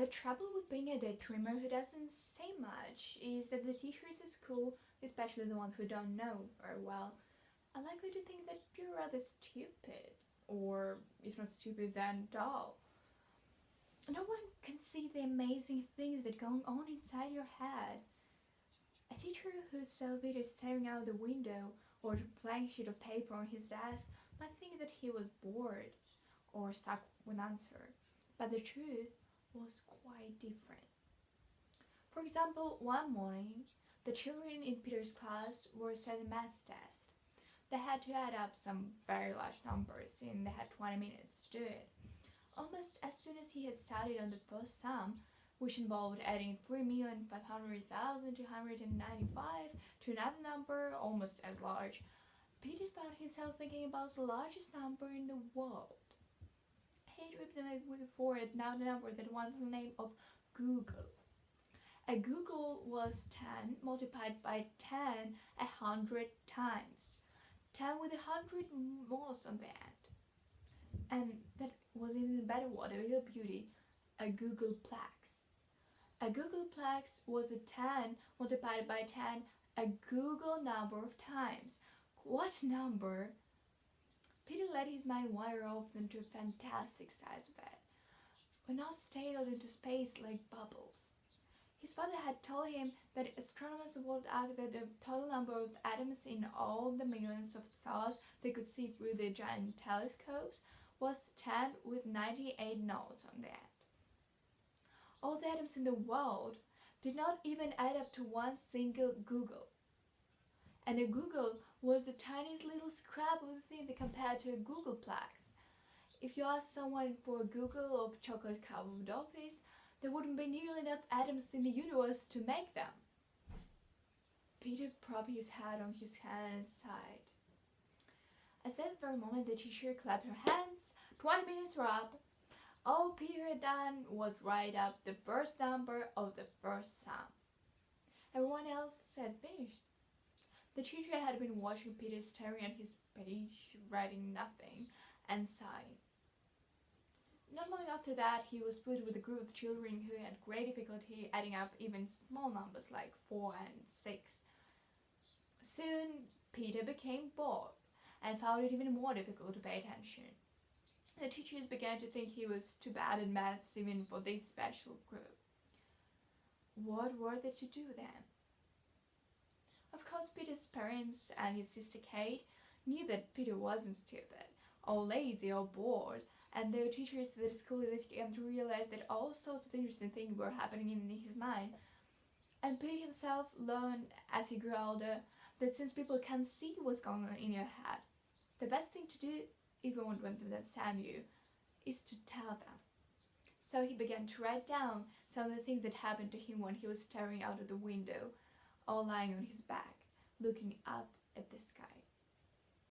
The trouble with being a daydreamer who doesn't say much is that the teachers at school, especially the ones who don't know very well, are likely to think that you're rather stupid, or if not stupid, then dull. No one can see the amazing things that go on inside your head. A teacher who saw Peter staring out the window or a blank sheet of paper on his desk might think that he was bored or stuck with an answer, but the truth was quite different. For example, one morning, the children in Peter's class were set a maths test. They had to add up some very large numbers and they had 20 minutes to do it. Almost as soon as he had started on the first sum, which involved adding 3,500,295 to another number almost as large, Peter found himself thinking about the largest number in the world. He had written before it now the number that won the name of Google. A Google was 10 multiplied by 10 100 times. 10 with 100 moles on the end. And that was even better word, a real beauty, a Googleplex. A Googleplex was a 10 multiplied by 10, a Google number of times. What number? Peter let his mind wander off into a fantastic size of it, but not stayed out into space like bubbles. His father had told him that astronomers worked out that the total number of atoms in all the millions of stars they could see through their giant telescopes was 10 with 98 nulls on the end. All the atoms in the world did not even add up to one single Google. And a Google was the tiniest little scrap of the thing that compared to a Googleplex. If you asked someone for a Google of chocolate covered office, there wouldn't be nearly enough atoms in the universe to make them. Peter propped his head on his hand and sighed. At that very moment the teacher clapped her hands. 20 minutes were up. All Peter had done was write up the first number of the first sum. Everyone else had finished. The teacher had been watching Peter staring at his page, writing nothing, and sighing. Not long after that, he was put with a group of children who had great difficulty adding up even small numbers like 4 and 6. Soon, Peter became bored and found it even more difficult to pay attention. The teachers began to think he was too bad at maths even for this special group. What were they to do then? Of course, Peter's parents and his sister Kate knew that Peter wasn't stupid, or lazy, or bored, and their teachers at the school came to realize that all sorts of interesting things were happening in his mind. And Peter himself learned as he grew older that since people can't see what's going on in your head, the best thing to do, if you want them to understand you, is to tell them. So he began to write down some of the things that happened to him when he was staring out of the window, or lying on his back, looking up at the sky.